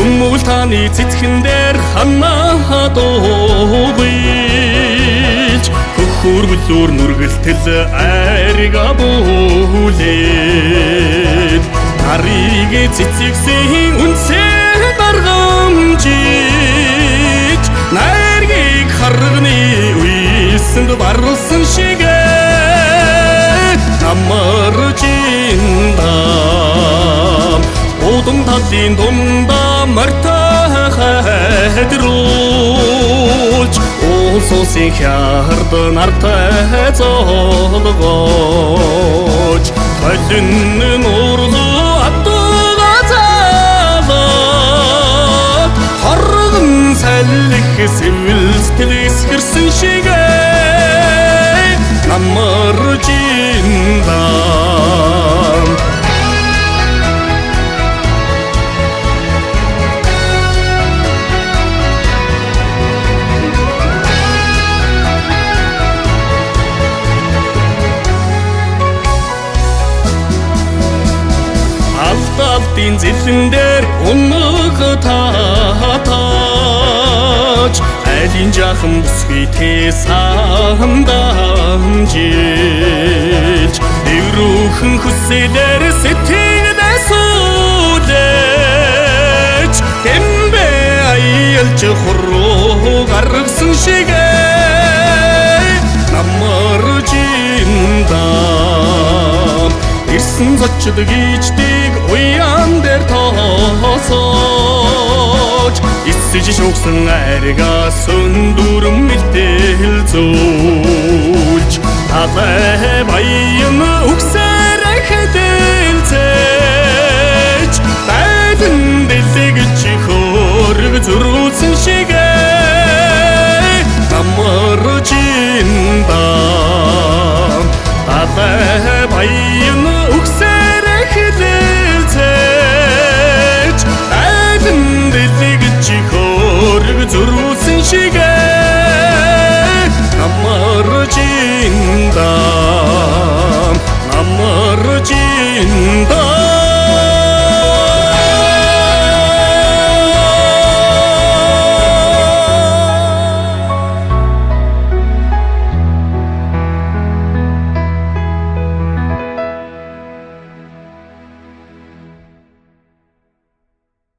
Хүмүүл таны цэцхэн дээр ханаа дуугийж хөрвөлөөр нүргэлтэл айрга бүүлээд нарыг цэцэгсэн үнсээ даргамжиж найргийг харганы үйсэнд барлсан шигээ намарч индам удам талын дундаа мартахад рууч улсын хярд нартай золгооч талын нуурлуу атуга залаад хоргон салхи сэвэлстэл эсгэрсэн шигээ намарч индам Алтын зэлэн дээр унаг татаач айлын жахан бүсгүй тесандамжилж эврүүхэн хүсэлээр сэтгэлдээ суулж хэмбэ аялж хуруу гаргасан шигээ намарч индам ирсэн зочд гीचдэг уян дээр тоосооч эсэж шугсан айрга сөндүрэн мэтэл зүүлж талай баян үгсээр хэдэлцэж тайдан дэлгэж хөрөг зөрүүлсэн шигээ намарч индам талай баян үгсээр хэдэлцэж тайдан дэлгэж хөрөг зөрүүлсэн шигээ намарч индам